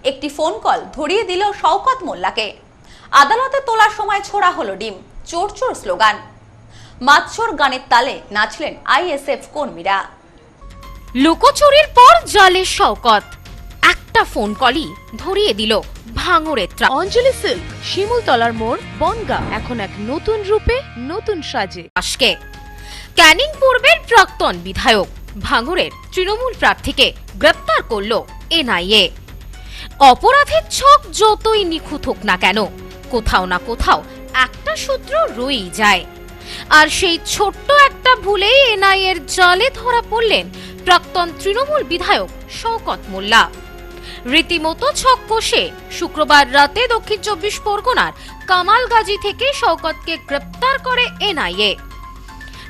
একটি phone call ধরিয়ে দিল শওকত মোল্লাকে। আদালতে তোলার সময় ছোড়া হলো ডিম, চোর চোর স্লোগান। মাতচোর গানের তালে নাচলেন আইএসএফ কর্মীরা। লুকোচুরির পর জালে শওকত, একটা ফোন কলই ধরিয়ে দিল ভাঙড়ের ত্রাস। অঞ্জলি সিল্ক, শিমুলতলার মোড়, বনগা, এখন এক নতুন রূপে, নতুন সাজে। ক্যানিং পূর্বের প্রাক্তন বিধায়ক ভাঙড়ের তৃণমূল প্রার্থীকে গ্রেপ্তার করল এনআইএ। অপরাধের ছক যতই নিখুঁত হোক না কেন, কোথাও না কোথাও একটা সূত্র রয়েই যায়। আর সেই ছোট্ট একটা ভুলেই এনআইএর জালে ধরা পড়লেন প্রাক্তন তৃণমূল বিধায়ক শওকত মোল্লা। রীতিমতো ছক কষে শুক্রবার রাতে দক্ষিণ 24 পরগনার কামালগাজী থেকে শওকতকে গ্রেপ্তার করে এনআইএ।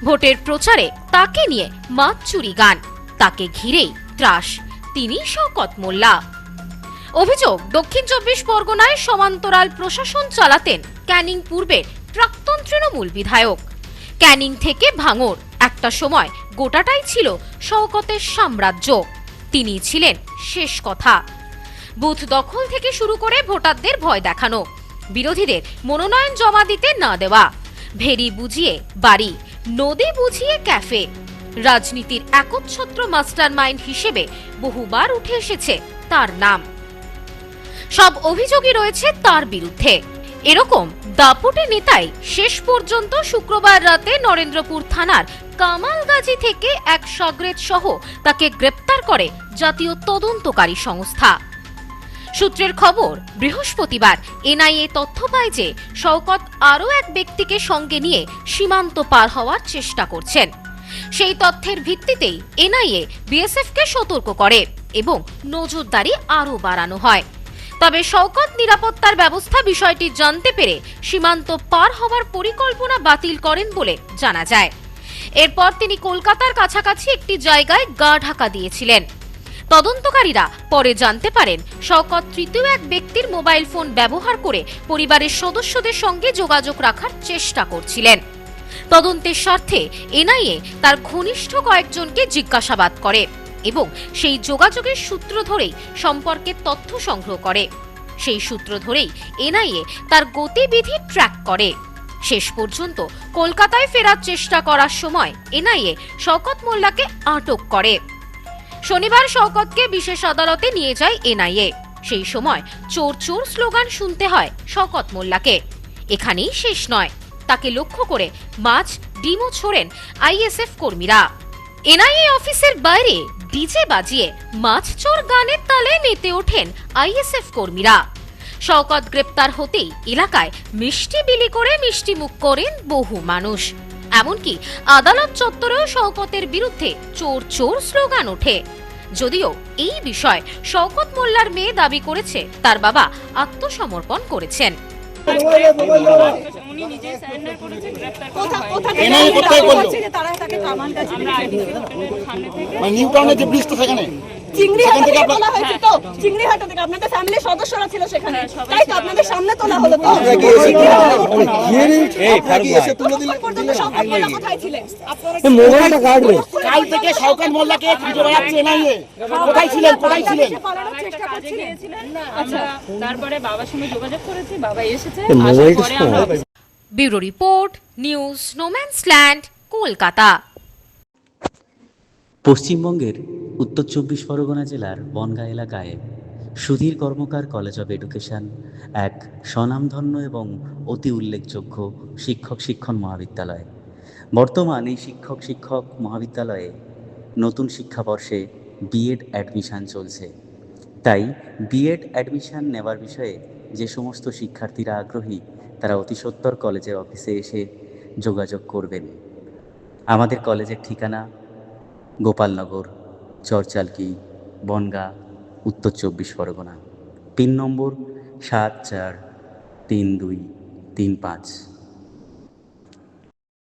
ভোটের প্রচারে তাকে নিয়ে মাতচুরি গান, তাকে ঘিরেই ত্রাস, তিনি শওকত মোল্লা। অভিযোগ, দক্ষিণ 24 পরগনায় সমান্তরাল প্রশাসন চালাতেন ক্যানিং পূর্বের প্রাক্তন তৃণমূল বিধায়ক। ক্যানিং থেকে ভাঙড় একটা সময় গোটাটাই ছিল শওকতের সাম্রাজ্য। তিনি ছিলেন শেষ কথা। বুথ দখল থেকে শুরু করে ভোটারদের ভয় দেখানো, বিরোধীদের মনোনয়ন জমা দিতে না দেওয়া, ভেরি বুঝিয়ে বাড়ি, নদী বুঝিয়ে ক্যাফে, রাজনীতির একচ্ছত্র মাস্টার মাইন্ড হিসেবে বহুবার উঠে এসেছে তার নাম। সব অভিযোগই রয়েছে তার বিরুদ্ধে। এরকম দাপুটে নেতাই শেষ পর্যন্ত শুক্রবার রাতে নরেন্দ্রপুর থানার কামালগাজী থেকে এক সগ্রেদ সহ তাকে গ্রেপ্তার করে জাতীয় তদন্তকারী সংস্থা। সূত্রের খবর, বৃহস্পতিবার এনআইএ তথ্য পায় যে শওকত আরও এক ব্যক্তিকে সঙ্গে নিয়ে সীমান্ত পার হওয়ার চেষ্টা করছেন। সেই তথ্যের ভিত্তিতেই এনআইএ বিএসএফকে সতর্ক করে এবং নজরদারি আরও বাড়ানো হয়। তবে শওকত নিরাপত্তার ব্যবস্থা বিষয়টি জানতে পেরে সীমান্ত পার হওয়ার পরিকল্পনা বাতিল করেন বলে জানা যায়। এরপর তিনি কলকাতার কাছাকাছি একটি জায়গায় গা ঢাকা দিয়েছিলেন। তদন্তকারীরা পরে জানতে পারেন শওকত তৃতীয় এক ব্যক্তির মোবাইল ফোন ব্যবহার করে পরিবারের সদস্যদের সঙ্গে যোগাযোগ রাখার চেষ্টা করছিলেন। তদন্তের স্বার্থে এনআইএ তার ঘনিষ্ঠ কয়েকজনকে জিজ্ঞাসাবাদ করে এবং সেই যোগাযোগের সূত্র ধরেই সম্পর্কের তথ্য সংগ্রহ করে। সেই সূত্র ধরেই এনআইএ তার গতিবিধি ট্র্যাক করে। শেষ পর্যন্ত কলকাতায় ফেরার চেষ্টা করার সময় এনআইএ শওকত মোল্লাকে আটক করে। শনিবার শওকতকে বিশেষ আদালতে নিয়ে যায় এনআইএ। সেই সময় চোর চোর স্লোগান শুনতে হয় শওকত মোল্লাকে। এখানেই শেষ নয়, তাকে লক্ষ্য করে মাছ ডিমও ছোড়েন আইএসএফ কর্মীরা। এনআইএ অফিসের বাইরে ডিজে বাজিয়ে মাছ চোর গানের তালে মেতে ওঠেন আইএসএফ কর্মীরা। শওকত গ্রেপ্তার হতেই এলাকায় মিষ্টি বিলি করে মিষ্টি মুখ করেন বহু মানুষ। এমনকি আদালত চত্বরেও শওকতের বিরুদ্ধে চোর চোর স্লোগান ওঠে। যদিও এই বিষয় শওকত মোল্লার মেয়ে দাবি করেছে তার বাবা আত্মসমর্পণ করেছেন। উনি নিজে সারেন্ডার করেছে, গ্রেফতার করা হয়। এনআইএ কোথায় করলো? তারা তাকে কামালগাজী আমরা আইডিসি হোটেলের সামনে থেকে মানে নিউ টাউনের যে ব্রিজটা সেখানে চিংড়িহাটা থেকে তোলা হয়েছে তো? চিংড়িহাটা থেকে আপনাদের ফ্যামিলির সদস্যরা ছিল সেখানে, তাই তো? আপনাদের সামনে তোলা হলো তো? কোথায় ছিলেন? কাল থেকে শওকত মোল্লাকে খুঁজে বেড়াচ্ছে এনআইএ। কোথায় ছিলেন? কোথায় ছিলেন? চেষ্টা কাজে গিয়েছিলেন। আচ্ছা, তারপরে বাবার সঙ্গে যোগাযোগ করেছি, বাবা এসেছে, আসার পরে আমরা bureau report, news no man's land, Kolkata. পশ্চিমবঙ্গের উত্তর 24 পরগনা জেলার বনগাঁ এলাকায় সুধীর কর্মকার কলেজ অব এডুকেশন এক স্বনামধন্য এবং অতি উল্লেখযোগ্য শিক্ষণ মহাবিদ্যালয়। বর্তমান এই শিক্ষক মহাবিদ্যালয়ে নতুন শিক্ষাবর্ষে বিএড অ্যাডমিশন চলছে। তাই বিএড অ্যাডমিশন নেওয়ার বিষয়ে যে সমস্ত শিক্ষার্থীরা আগ্রহী তারা অতি সত্বর কলেজের অফিসে এসে যোগাযোগ করবেন। আমাদের কলেজের ঠিকানা গোপালনগর, চরচালকি, বনগাঁ, উত্তর 24 পরগনা। পিন নম্বর 743235।